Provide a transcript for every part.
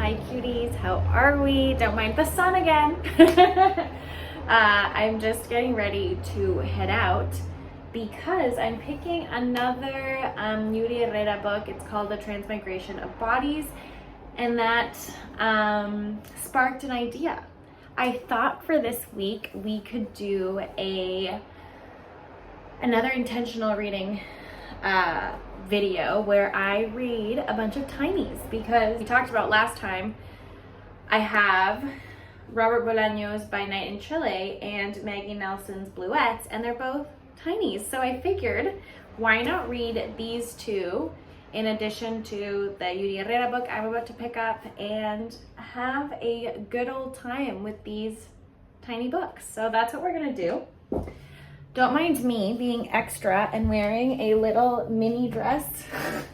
Hi cuties, how are we? Don't mind the sun again. I'm just getting ready to head out because I'm picking another Yuri Herrera book. It's called The Transmigration of Bodies, and that sparked an idea. I thought for this week we could do another intentional reading video where I read a bunch of Tinies, because we talked about last time I have Robert Bolaño's By Night in Chile and Maggie Nelson's Bluets, and they're both Tinies. So I figured, why not read these two in addition to the Yuri Herrera book I'm about to pick up and have a good old time with these tiny books. So that's what we're gonna do. Don't mind me being extra and wearing a little mini dress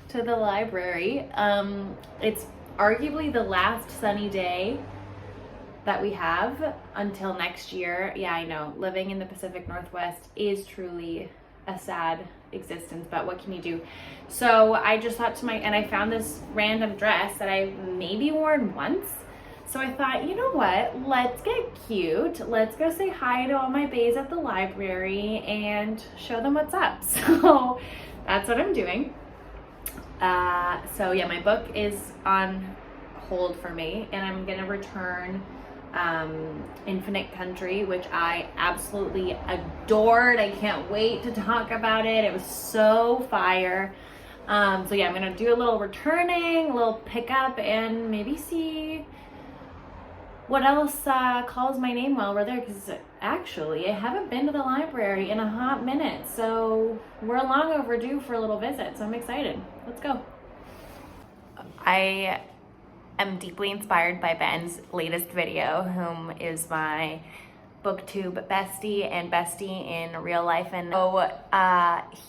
to the library. It's arguably the last sunny day that we have until next year. Yeah, I know, living in the Pacific Northwest is truly a sad existence, but what can you do? So I just thought and I found this random dress that I've maybe worn once. So I thought, you know what, let's get cute. Let's go say hi to all my baes at the library and show them what's up. So that's what I'm doing. So yeah, my book is on hold for me, and I'm gonna return Infinite Country, which I absolutely adored. I can't wait to talk about it. It was so fire. So yeah, I'm gonna do a little returning, a little pickup, and maybe see what else calls my name while we're there, because actually I haven't been to the library in a hot minute, so we're long overdue for a little visit, so I'm excited. Let's go. I am deeply inspired by Ben's latest video, whom is my booktube bestie and bestie in real life, and so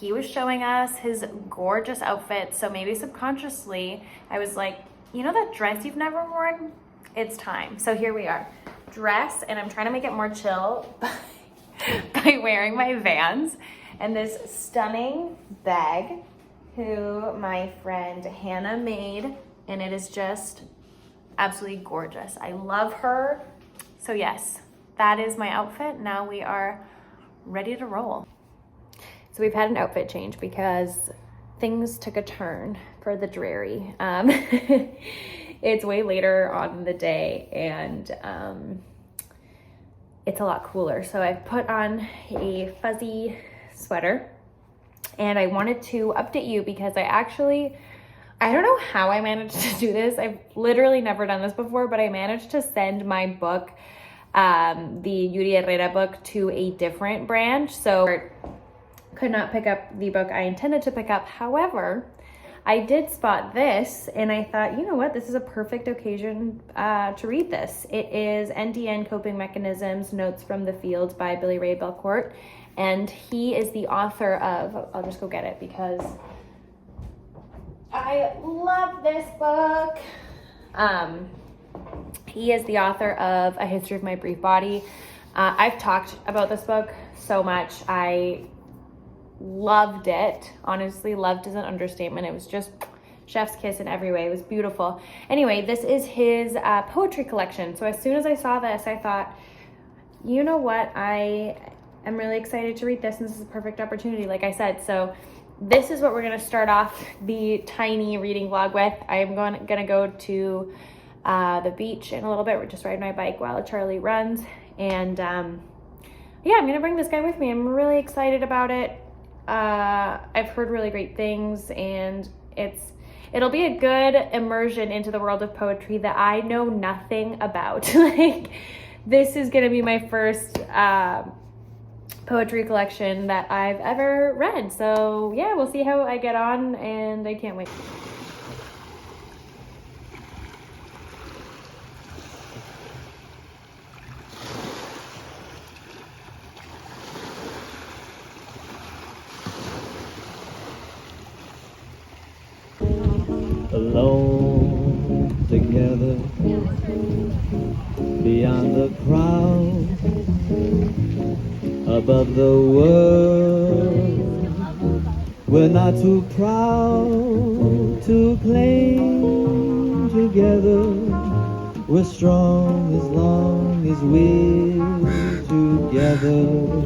he was showing us his gorgeous outfit, so maybe subconsciously I was like, you know that dress you've never worn? It's time. So here we are, dress, and I'm trying to make it more chill by wearing my Vans and this stunning bag who my friend Hannah made, and it is just absolutely gorgeous. I love her. So yes, that is my outfit. Now we are ready to roll. So we've had an outfit change because things took a turn for the dreary. It's way later on in the day, and it's a lot cooler. So I've put on a fuzzy sweater, and I wanted to update you because I don't know how I managed to do this. I've literally never done this before, but I managed to send my book, the Yuri Herrera book, to a different branch. So could not pick up the book I intended to pick up. However, I did spot this, and I thought, you know what, this is a perfect occasion to read this. It is NDN Coping Mechanisms, Notes from the Field by Billy Ray Belcourt, and he is the author of, I'll just go get it because I love this book. He is the author of A History of My Brief Body. I've talked about this book so much. I loved it. Honestly, loved is an understatement. It was just chef's kiss in every way. It was beautiful. Anyway, this is his poetry collection. So as soon as I saw this, I thought, you know what? I am really excited to read this, and this is a perfect opportunity, like I said. So this is what we're going to start off the tiny reading vlog with. I am going to go to the beach in a little bit. We're just riding my bike while Charlie runs. And yeah, I'm going to bring this guy with me. I'm really excited about it. I've heard really great things, and it'll be a good immersion into the world of poetry that I know nothing about. Like, this is gonna be my first poetry collection that I've ever read. So yeah, we'll see how I get on, and I can't wait. Alone together beyond the crowd, above the world, we're not too proud to claim together We're strong as long as we're together.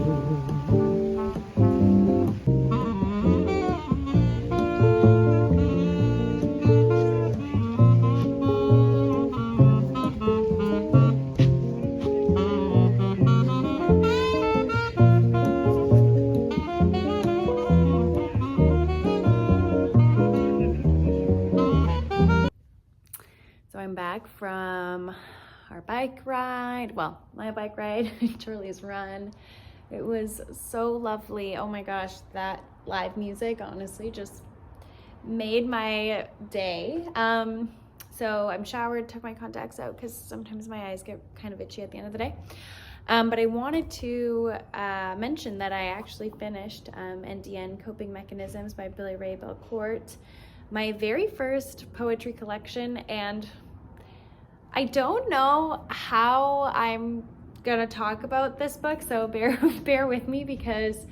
So I'm back from our bike ride. Well, my bike ride, Charlie's run. It was so lovely. Oh my gosh, that live music honestly just made my day. So I'm showered, took my contacts out because sometimes my eyes get kind of itchy at the end of the day. But I wanted to mention that I actually finished NDN Coping Mechanisms by Billy Ray Belcourt, my very first poetry collection, and I don't know how I'm gonna talk about this book, so bear with me, because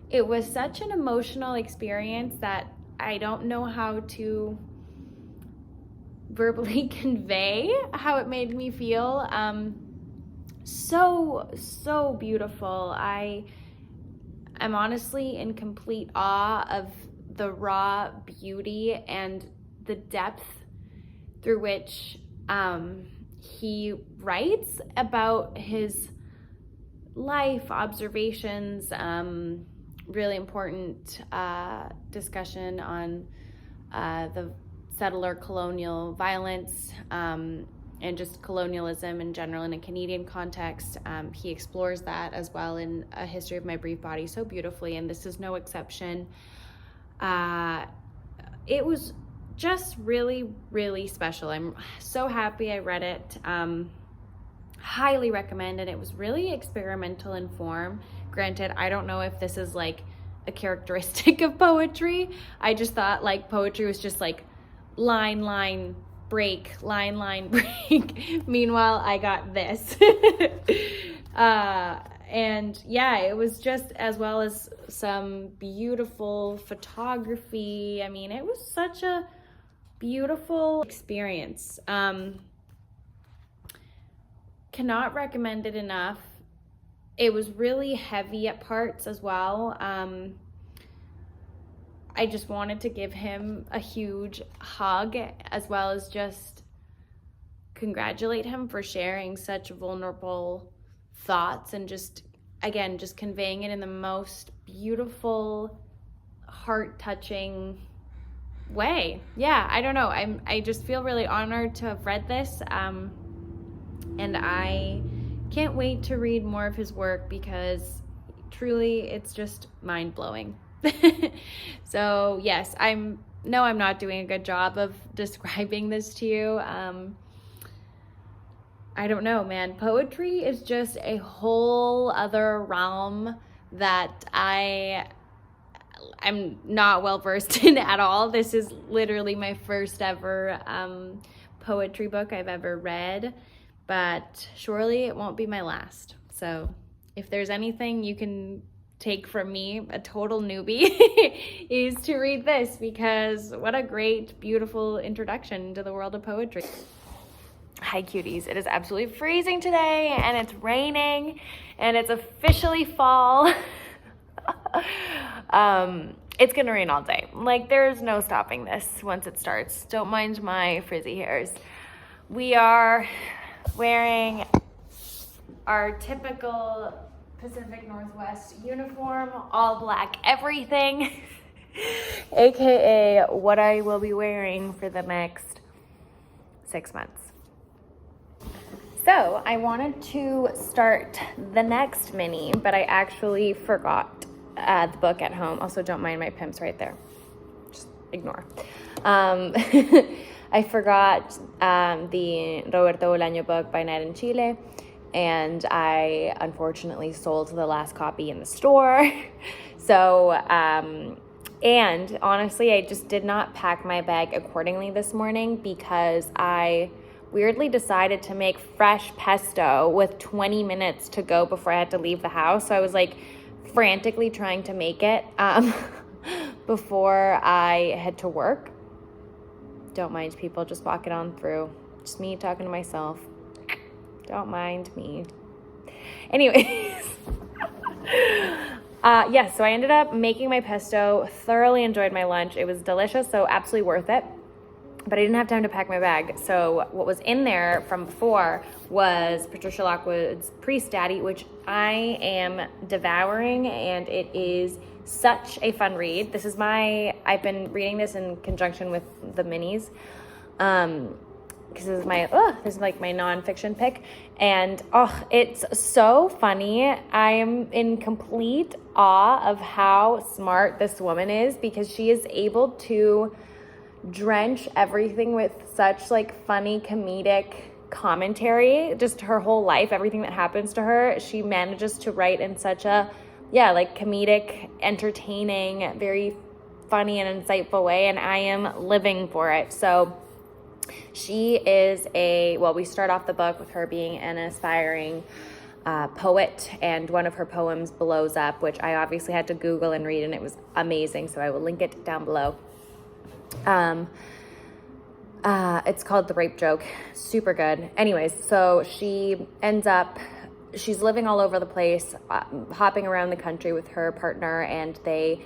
it was such an emotional experience that I don't know how to verbally convey how it made me feel. So beautiful. I'm honestly in complete awe of the raw beauty and the depth through which he writes about his life, observations, really important discussion on the settler colonial violence, and just colonialism in general in a Canadian context. He explores that as well in A History of My Brief Body so beautifully, and this is no exception. It was just really special. I'm so happy I read it. Highly recommend it. It was really experimental in form. Granted, I don't know if this is like a characteristic of poetry. I just thought like poetry was just like line, break, line, break. Meanwhile, I got this. And yeah, it was just, as well as some beautiful photography. I mean, it was such a beautiful experience. Cannot recommend it enough. It was really heavy at parts as well. I just wanted to give him a huge hug, as well as just congratulate him for sharing such vulnerable thoughts, and just, again, just conveying it in the most beautiful, heart-touching way. Yeah, I don't know. I just feel really honored to have read this, and I can't wait to read more of his work, because truly it's just mind-blowing. So yes, I'm not doing a good job of describing this to you. I don't know, man. Poetry is just a whole other realm that I'm not well versed in at all. This is literally my first ever poetry book I've ever read, but surely it won't be my last. So if there's anything you can take from me, a total newbie, is to read this, because what a great, beautiful introduction to the world of poetry. Hi cuties, it is absolutely freezing today, and it's raining, and it's officially fall. It's gonna rain all day. Like, there's no stopping this once it starts. Don't mind my frizzy hairs. We are wearing our typical Pacific Northwest uniform, all black everything, aka what I will be wearing for the next 6 months. So I wanted to start the next mini, but I actually forgot the book at home. Also, don't mind my pimps right there. Just ignore. I forgot the Roberto Bolaño book by Night in Chile, and I unfortunately sold the last copy in the store. So, and honestly, I just did not pack my bag accordingly this morning, because I weirdly decided to make fresh pesto with 20 minutes to go before I had to leave the house. So I was like frantically trying to make it before I head to work. Don't mind people, just walk it on through. Just me talking to myself. Don't mind me. Anyways. Yes, so I ended up making my pesto, thoroughly enjoyed my lunch. It was delicious, so absolutely worth it. But I didn't have time to pack my bag. So what was in there from before was Patricia Lockwood's Priestdaddy, which I am devouring, and it is such a fun read. I've been reading this in conjunction with the minis. Because this is like my nonfiction pick, and it's so funny. I am in complete awe of how smart this woman is, because she is able to drench everything with such like funny comedic commentary. Just her whole life, everything that happens to her, she manages to write in such a like comedic, entertaining, very funny and insightful way, and I am living for it. So she is we start off the book with her being an aspiring poet, and one of her poems blows up, which I obviously had to Google and read, and it was amazing, so I will link it down below. It's called The Rape Joke. Super good. Anyways, so she's living all over the place, hopping around the country with her partner, and they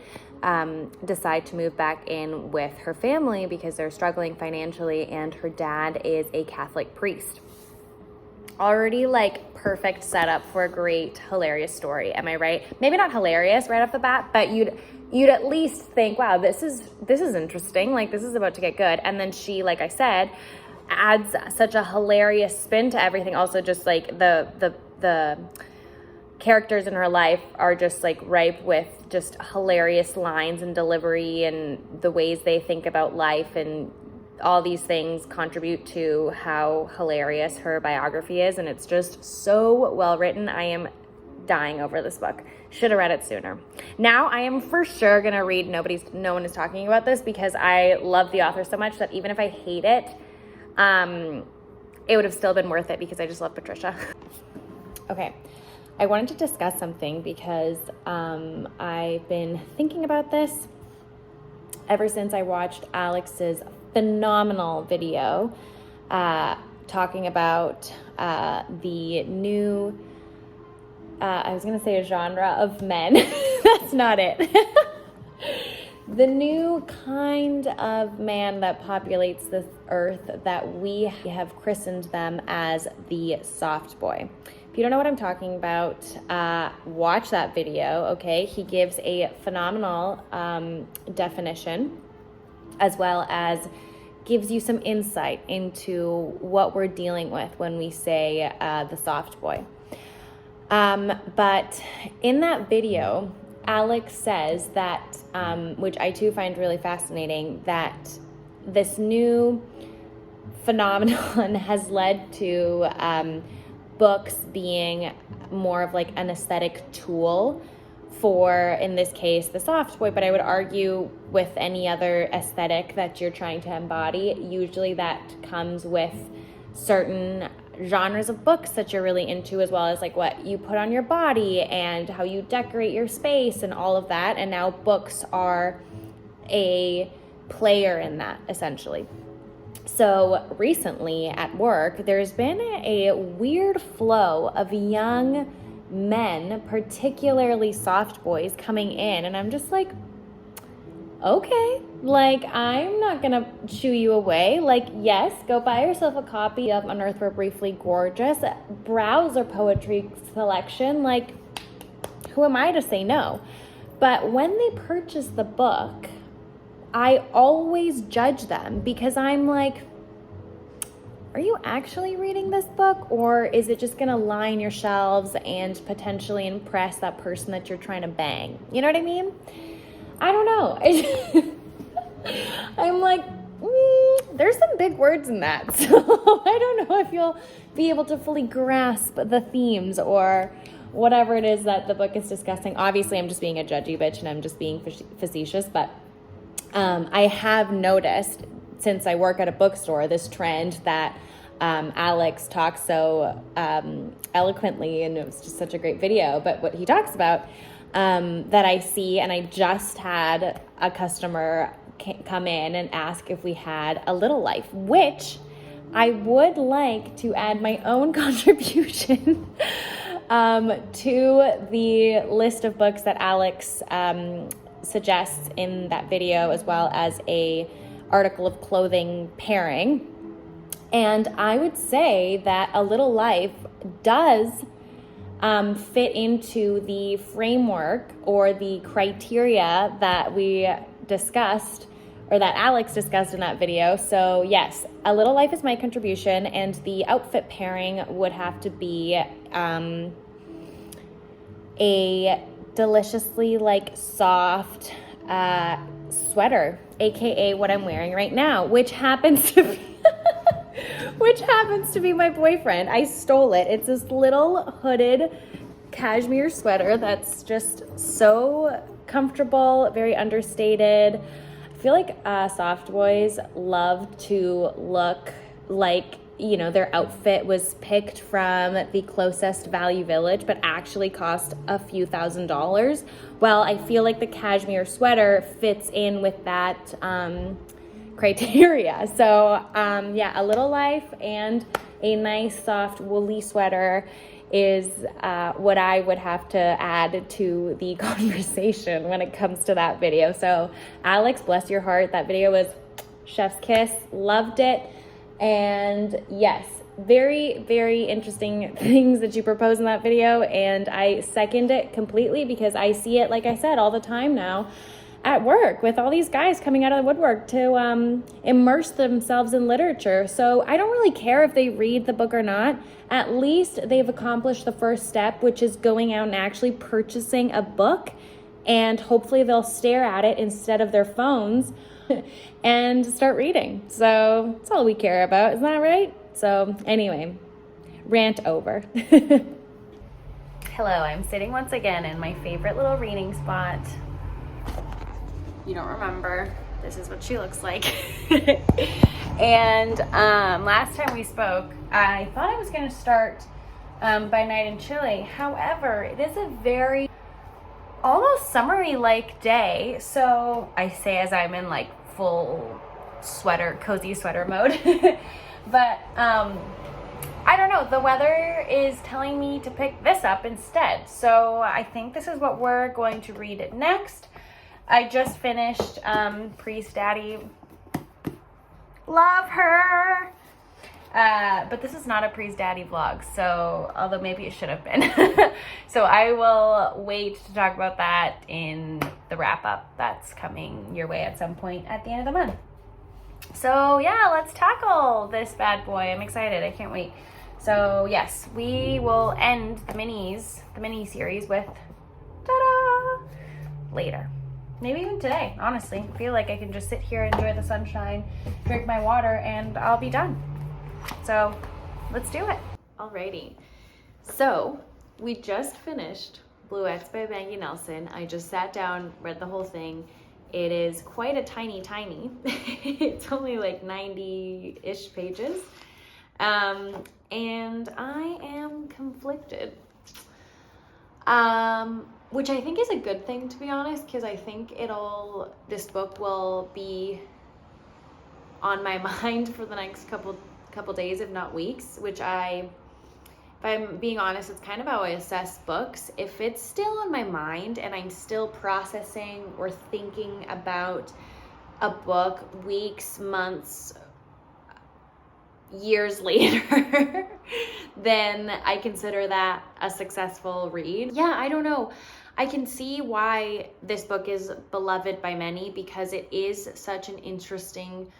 decide to move back in with her family because they're struggling financially, and her dad is a Catholic priest. Already like perfect setup for a great, hilarious story. Am I right? Maybe not hilarious right off the bat, but you'd at least think, wow, this is interesting. Like, this is about to get good. And then she, like I said, adds such a hilarious spin to everything. Also, just like the characters in her life are just like ripe with just hilarious lines and delivery, and the ways they think about life, and all these things contribute to how hilarious her biography is, and it's just so well written. I am dying over this book. Should have read it sooner. Now I am for sure gonna read No One Is Talking About This, because I love the author so much that even if I hate it, it would have still been worth it, because I just love Patricia. Okay, I wanted to discuss something because I've been thinking about this ever since I watched Alex's phenomenal video talking about the new, I was going to say a genre of men. That's not it. The new kind of man that populates this earth, that we have christened them as the softboi. If you don't know what I'm talking about, watch that video, okay? He gives a phenomenal definition, as well as gives you some insight into what we're dealing with when we say the softboi. But in that video, Alex says that, which I too find really fascinating, that this new phenomenon has led to books being more of like an aesthetic tool for, in this case, the softboi, but I would argue with any other aesthetic that you're trying to embody, usually that comes with certain genres of books that you're really into, as well as like what you put on your body and how you decorate your space and all of that. And now books are a player in that, essentially. So recently at work, there's been a weird flow of young men, particularly soft boys, coming in, and I'm just like, okay, like, I'm not gonna shoo you away. Like, yes, go buy yourself a copy of On Earth We're Briefly Gorgeous, browse our poetry selection. Like, who am I to say no? But when they purchase the book, I always judge them, because I'm like, are you actually reading this book, or is it just gonna line your shelves and potentially impress that person that you're trying to bang? You know what I mean? I don't know. I'm like, there's some big words in that, so I don't know if you'll be able to fully grasp the themes or whatever it is that the book is discussing. Obviously, I'm just being a judgy bitch and I'm just being facetious, but I have noticed, since I work at a bookstore, this trend that Alex talks so eloquently, and it was just such a great video, but what he talks about that I see, and I just had a customer come in and ask if we had a Little Life, which I would like to add my own contribution to the list of books that Alex suggests in that video, as well as a article of clothing pairing. And I would say that A Little Life does fit into the framework or the criteria that we discussed, or that Alex discussed in that video. So yes, A Little Life is my contribution, and the outfit pairing would have to be a deliciously like soft sweater, aka what I'm wearing right now, which happens to be my boyfriend. I stole it. It's this little hooded cashmere sweater that's just so comfortable, very understated. I feel like soft boys love to look like, you know, their outfit was picked from the closest Value Village, but actually cost a few $1,000s. Well, I feel like the cashmere sweater fits in with that criteria. So yeah, A Little Life and a nice soft woolly sweater is what I would have to add to the conversation when it comes to that video. So Alex, bless your heart, that video was chef's kiss, loved it. And yes, very, very interesting things that you propose in that video, and I second it completely because I see it, like I said, all the time now at work with all these guys coming out of the woodwork to immerse themselves in literature. So I don't really care if they read the book or not. At least they've accomplished the first step, which is going out and actually purchasing a book, and hopefully they'll stare at it instead of their phones and start reading. So that's all we care about, isn't that right? So anyway, rant over. Hello, I'm sitting once again in my favorite little reading spot. You don't remember, this is what she looks like. And last time we spoke, I thought I was going to start By Night in Chile. However, it is a very almost summery like day. So I say as I'm in like full sweater, cozy sweater mode. But I don't know, the weather is telling me to pick this up instead. So I think this is what we're going to read next. I just finished Priestdaddy. Love her. But this is not a Priestdaddy vlog, so although maybe it should have been. So I will wait to talk about that in the wrap up that's coming your way at some point at the end of the month. So yeah, let's tackle this bad boy. I'm excited. I can't wait. So yes, we will end the mini series with ta-da later. Maybe even today, honestly. I feel like I can just sit here, enjoy the sunshine, drink my water, and I'll be done. So let's do it. Alrighty. So we just finished Bluets by Maggie Nelson. I just sat down, read the whole thing. It is quite a tiny. It's only like 90-ish pages. And I am conflicted. Which I think is a good thing, to be honest, because I think this book will be on my mind for the next couple days, if not weeks, which if I'm being honest, it's kind of how I assess books. If it's still on my mind and I'm still processing or thinking about a book weeks, months, years later, then I consider that a successful read. Yeah, I don't know. I can see why this book is beloved by many, because it is such an interesting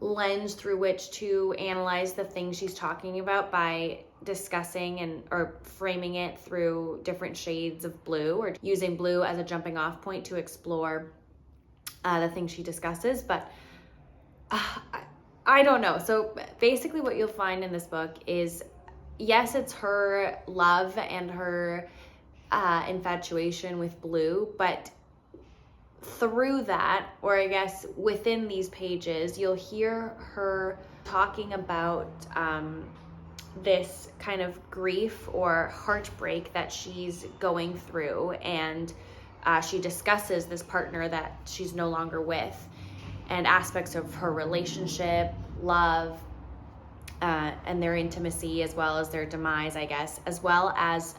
lens through which to analyze the things she's talking about by discussing or framing it through different shades of blue, or using blue as a jumping off point to explore the things she discusses. But I don't know. So basically what you'll find in this book is, yes, it's her love and her infatuation with blue, but through that, or I guess within these pages, you'll hear her talking about this kind of grief or heartbreak that she's going through, and she discusses this partner that she's no longer with, and aspects of her relationship, love, and their intimacy, as well as their demise, I guess, as well as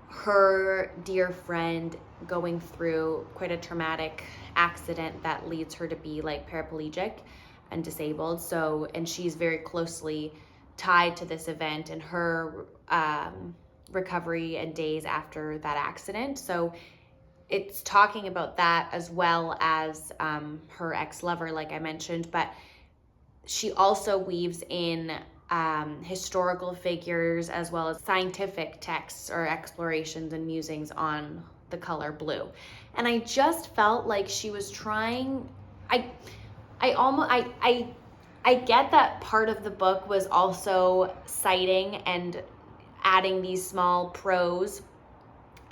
her dear friend going through quite a traumatic accident that leads her to be like paraplegic and disabled. So, and she's very closely tied to this event and her recovery and days after that accident. So it's talking about that, as well as her ex-lover, like I mentioned, but she also weaves in historical figures as well as scientific texts or explorations and musings on the color blue. And I just felt like she was trying, I get that part of the book was also citing and adding these small prose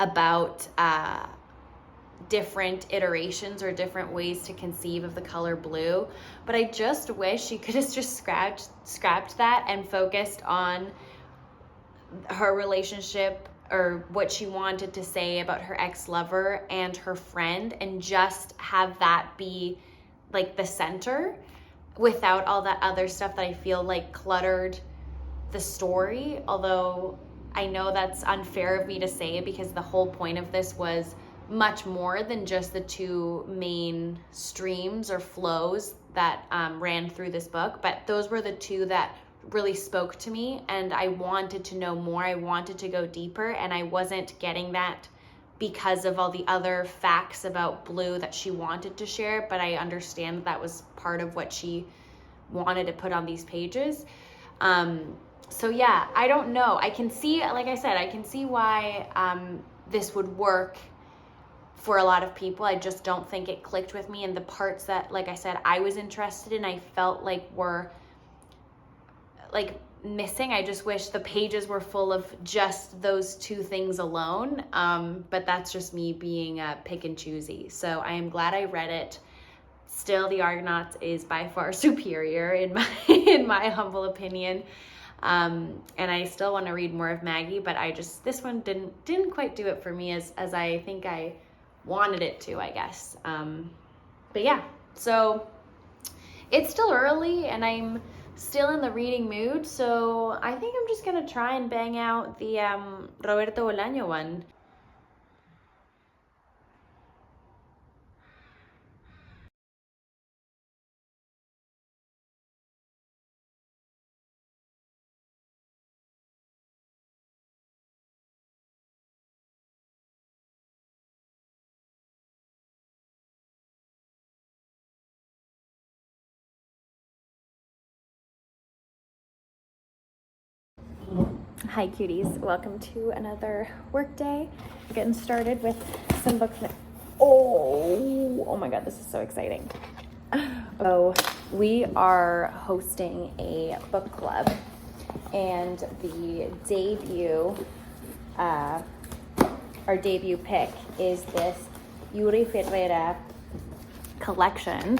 about different iterations or different ways to conceive of the color blue, but I just wish she could have just scrapped that and focused on her relationship or what she wanted to say about her ex-lover and her friend, and just have that be like the center without all that other stuff that I feel like cluttered the story. Although I know that's unfair of me to say, because the whole point of this was much more than just the two main streams or flows that ran through this book, but those were the two that really spoke to me, and I wanted to know more. I wanted to go deeper, and I wasn't getting that because of all the other facts about blue that she wanted to share, but I understand that was part of what she wanted to put on these pages. So yeah, I don't know. I can see, like I said, I can see why this would work for a lot of people. I just don't think it clicked with me, and the parts that, like I said, I was interested in, I felt like were like missing. I just wish the pages were full of just those two things alone, but that's just me being pick and choosy. So I am glad I read it. Still, the Argonauts is by far superior in my humble opinion, and I still want to read more of Maggie, but this one didn't quite do it for me as I think I wanted it to, I guess. But yeah, so it's still early and I'm still in the reading mood, so I think I'm just gonna try and bang out the Roberto Bolaño one. Hi cuties, welcome to another work day. We're getting started with some books. Oh my god, this is so exciting. So we are hosting a book club, and the debut, our debut pick is this Yuri Ferreira collection.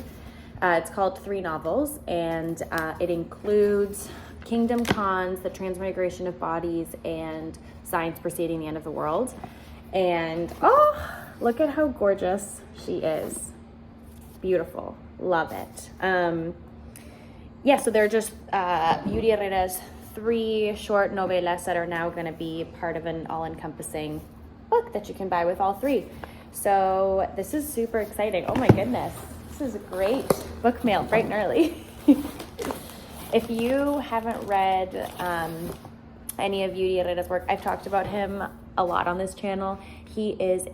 It's called 3 novels, and it includes Kingdom Cons, The Transmigration of Bodies, and Science Preceding the End of the World. And oh, look at how gorgeous she is. Beautiful. Love it. Yeah, so they're just Yuri Herrera's 3 short novelas that are now going to be part of an all-encompassing book that you can buy with all 3. So this is super exciting. Oh my goodness. This is a great book mail bright and early. If you haven't read any of Yuri Herrera's work, I've talked about him a lot on this channel. He is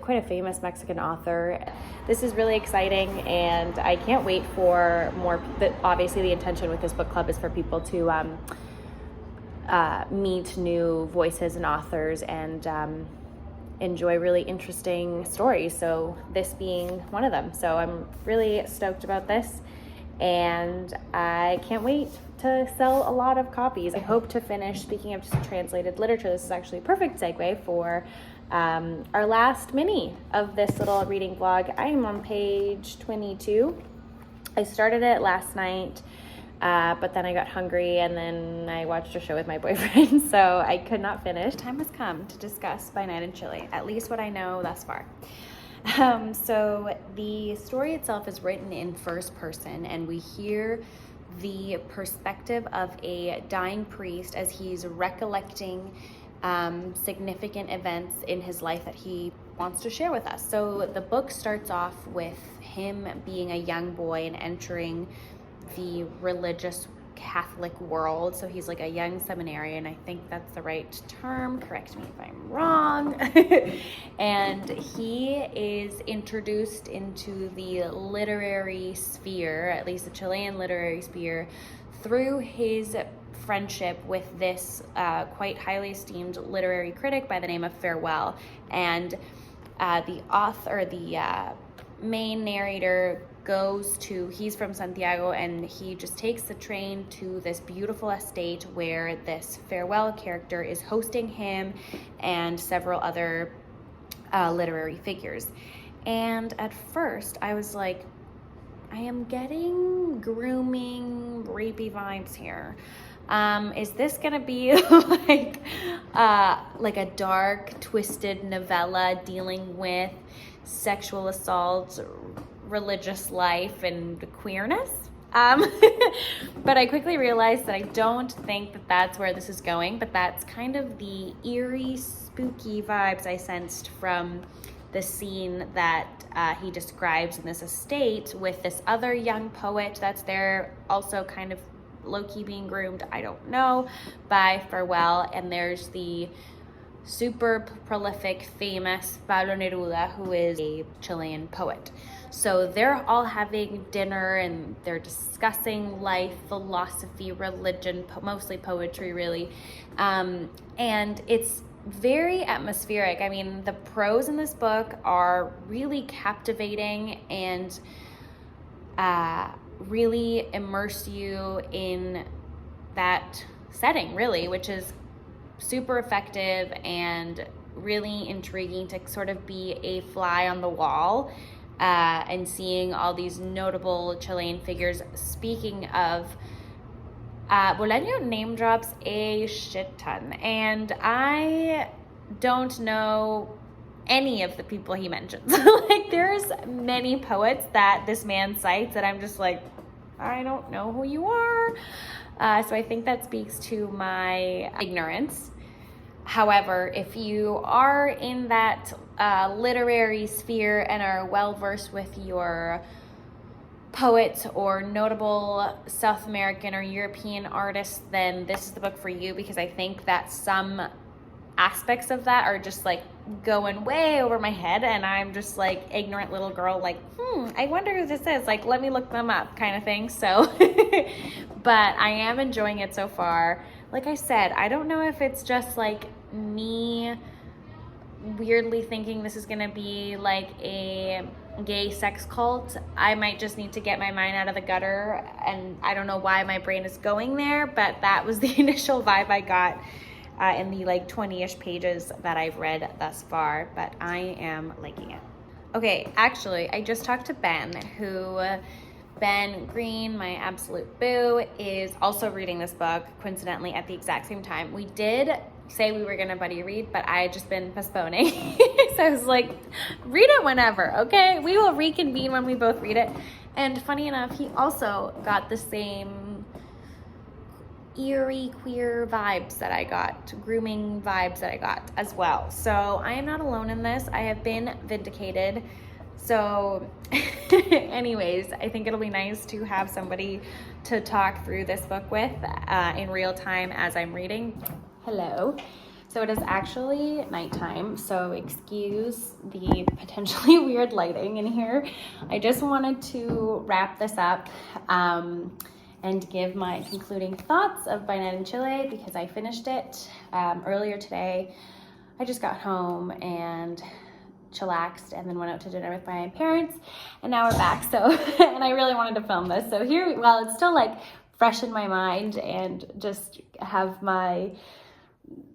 quite a famous Mexican author. This is really exciting, and I can't wait for more. But obviously, the intention with this book club is for people to meet new voices and authors and enjoy really interesting stories. So this being one of them. So I'm really stoked about this, and I can't wait to sell a lot of copies. I hope to finish, speaking of translated literature, this is actually a perfect segue for our last mini of this little reading vlog. I am on page 22. I started it last night, but then I got hungry and then I watched a show with my boyfriend, so I could not finish. Time has come to discuss By Night in Chile, at least what I know thus far. So the story itself is written in first person, and we hear the perspective of a dying priest as he's recollecting significant events in his life that he wants to share with us. So the book starts off with him being a young boy and entering the religious Catholic world. So he's like a young seminarian. I think that's the right term. Correct me if I'm wrong. And he is introduced into the literary sphere, at least the Chilean literary sphere, through his friendship with this quite highly esteemed literary critic by the name of Farewell. And the author, the main narrator, he's from Santiago, and he just takes the train to this beautiful estate where this Farewell character is hosting him and several other literary figures. And at first I was like, I am getting grooming, rapey vibes here. Is this gonna be like a dark, twisted novella dealing with sexual assault, religious life, and queerness? But I quickly realized that I don't think that that's where this is going, but that's kind of the eerie, spooky vibes I sensed from the scene that he describes in this estate with this other young poet that's there, also kind of low-key being groomed, I don't know, by Farewell. And there's the super prolific, famous Pablo Neruda, who is a Chilean poet. So they're all having dinner and they're discussing life, philosophy, religion, mostly poetry, really. And it's very atmospheric. I mean, the prose in this book are really captivating and really immerse you in that setting, really, which is super effective and really intriguing to sort of be a fly on the wall and seeing all these notable Chilean figures. Speaking of, Bolaño name drops a shit ton, and I don't know any of the people he mentions. Like, there's many poets that this man cites that I'm just like, I don't know who you are. So I think that speaks to my ignorance. However, if you are in that literary sphere and are well-versed with your poets or notable South American or European artists, then this is the book for you, because I think that some aspects of that are just like going way over my head, and I'm just like ignorant little girl, like, I wonder who this is, like, let me look them up kind of thing. So but I am enjoying it so far. Like I said, I don't know if it's just like me weirdly thinking this is gonna be like a gay sex cult. I might just need to get my mind out of the gutter, and I don't know why my brain is going there, but that was the initial vibe I got in the like 20-ish pages that I've read thus far, but I am liking it. Okay, actually, I just talked to Ben, Ben Green, my absolute boo, is also reading this book, coincidentally, at the exact same time. We did say we were gonna buddy read, but I had just been postponing. So I was like, read it whenever, okay? We will reconvene when we both read it. And funny enough, he also got the same eerie queer vibes that I got, grooming vibes that I got as well. So I am not alone in this. I have been vindicated. So anyways, I think it'll be nice to have somebody to talk through this book with in real time as I'm reading. Hello. So it is actually nighttime, so excuse the potentially weird lighting in here. I just wanted to wrap this up and give my concluding thoughts of By Night in Chile, because I finished it earlier today. I just got home and chillaxed and then went out to dinner with my parents, and now we're back. So and I really wanted to film this, so here, well, it's still like fresh in my mind and just have my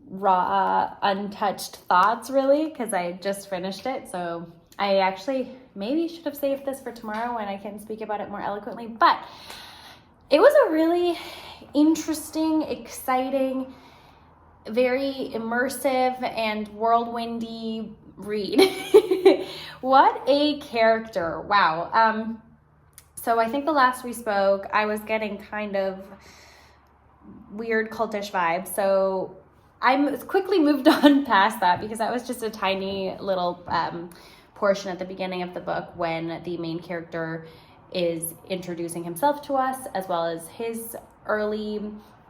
raw untouched thoughts, really, because I just finished it. So I actually maybe should have saved this for tomorrow when I can speak about it more eloquently, but it was a really interesting, exciting, very immersive and whirlwindy read. What a character. Wow. So I think the last we spoke, I was getting kind of weird cultish vibes. So I quickly moved on past that because that was just a tiny little portion at the beginning of the book when the main character is introducing himself to us as well as his early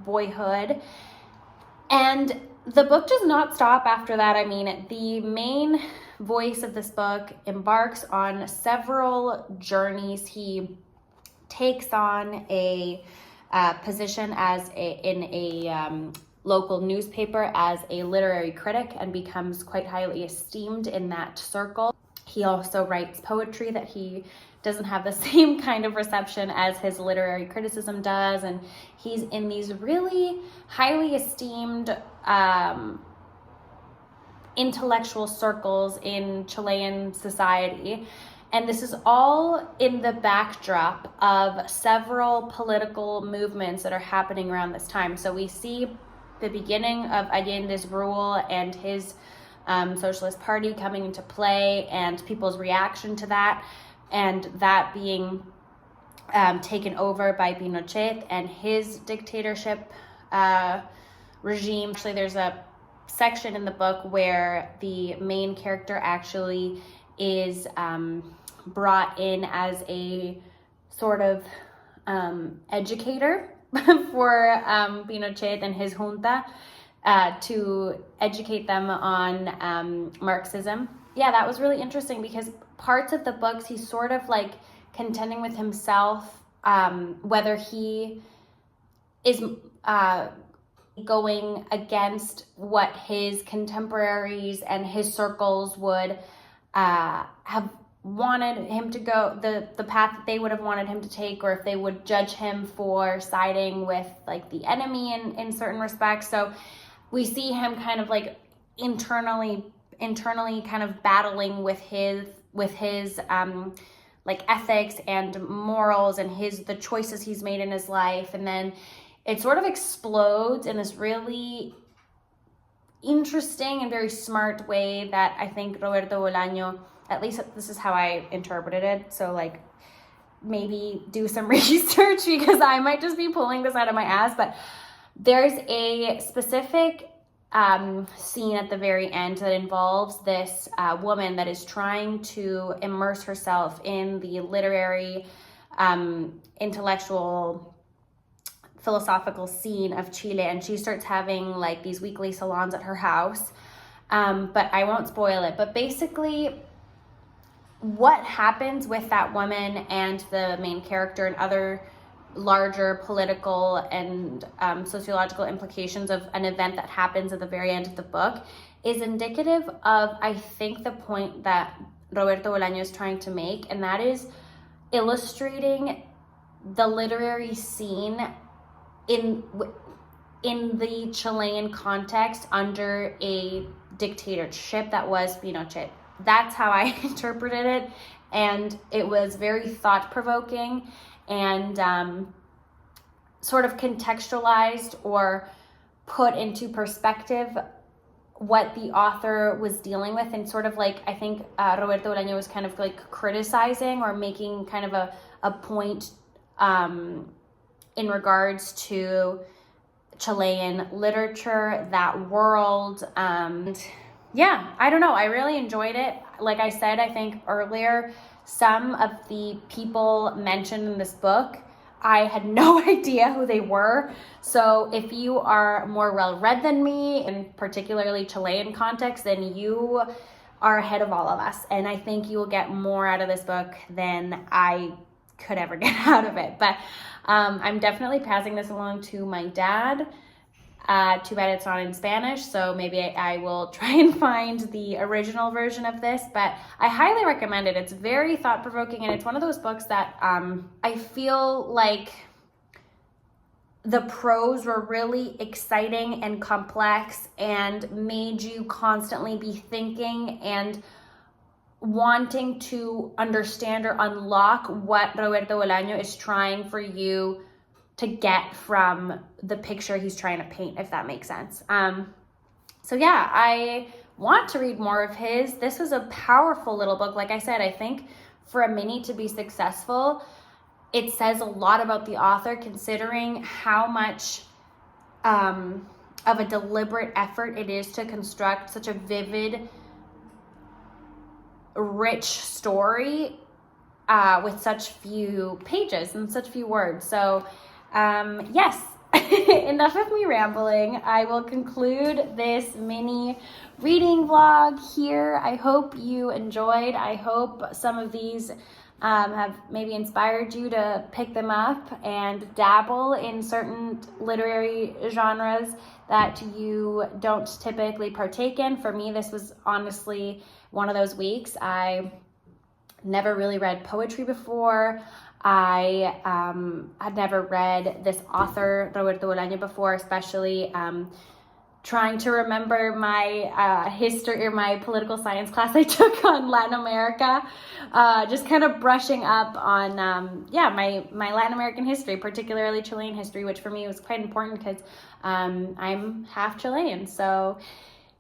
boyhood. And the book does not stop after that. I mean, the main voice of this book embarks on several journeys. He takes on a position in a local newspaper as a literary critic and becomes quite highly esteemed in that circle. He also writes poetry that he doesn't have the same kind of reception as his literary criticism does, and he's in these really highly esteemed intellectual circles in Chilean society. And this is all in the backdrop of several political movements that are happening around this time. So we see the beginning of Allende's rule and his Socialist Party coming into play and people's reaction to that, and that being taken over by Pinochet and his dictatorship regime. Actually, there's a section in the book where the main character actually is brought in as a sort of educator for Pinochet and his junta to educate them on Marxism. Yeah, that was really interesting because parts of the books he's sort of like contending with himself whether he is going against what his contemporaries and his circles would have wanted him to go, the path that they would have wanted him to take, or if they would judge him for siding with like the enemy in certain respects. So we see him kind of like internally kind of battling with his like ethics and morals and the choices he's made in his life. And then it sort of explodes in this really interesting and very smart way that I think Roberto Bolaño, at least this is how I interpreted it. So like maybe do some research because I might just be pulling this out of my ass, but there's a specific scene at the very end that involves this woman that is trying to immerse herself in the literary, intellectual, philosophical scene of Chile, and she starts having like these weekly salons at her house, but I won't spoil it. But basically what happens with that woman and the main character and other larger political and sociological implications of an event that happens at the very end of the book is indicative of, I think, the point that Roberto Bolaño is trying to make, and that is illustrating the literary scene in the Chilean context under a dictatorship that was Pinochet. That's how I interpreted it, and it was very thought-provoking and sort of contextualized or put into perspective what the author was dealing with, and sort of like, I think Roberto Bolaño was kind of like criticizing or making kind of a point in regards to Chilean literature, that world. Yeah, I don't know. I really enjoyed it. Like I said, I think earlier, some of the people mentioned in this book, I had no idea who they were. So if you are more well-read than me, in particularly Chilean context, then you are ahead of all of us. And I think you will get more out of this book than I could ever get out of it. But I'm definitely passing this along to my dad. Too bad it's not in Spanish, so maybe I will try and find the original version of this, but I highly recommend it. It's very thought-provoking, and it's one of those books that I feel like the prose were really exciting and complex and made you constantly be thinking and wanting to understand or unlock what Roberto Bolaño is trying for you to get from the picture he's trying to paint, if that makes sense. So yeah, I want to read more of his. This was a powerful little book. Like I said, I think for a mini to be successful, it says a lot about the author, considering how much of a deliberate effort it is to construct such a vivid, rich story with such few pages and such few words. So yes, enough of me rambling. I will conclude this mini reading vlog here. I hope you enjoyed. I hope some of these have maybe inspired you to pick them up and dabble in certain literary genres that you don't typically partake in. For me, this was honestly one of those weeks. I never really read poetry before. I had never read this author, Roberto Bolaño, before, especially trying to remember my history or my political science class I took on Latin America. Just kind of brushing up on, my Latin American history, particularly Chilean history, which for me was quite important because I'm half Chilean. So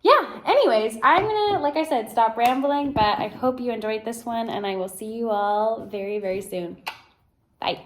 yeah, anyways, I'm gonna, like I said, stop rambling, but I hope you enjoyed this one, and I will see you all very, very soon. Bye.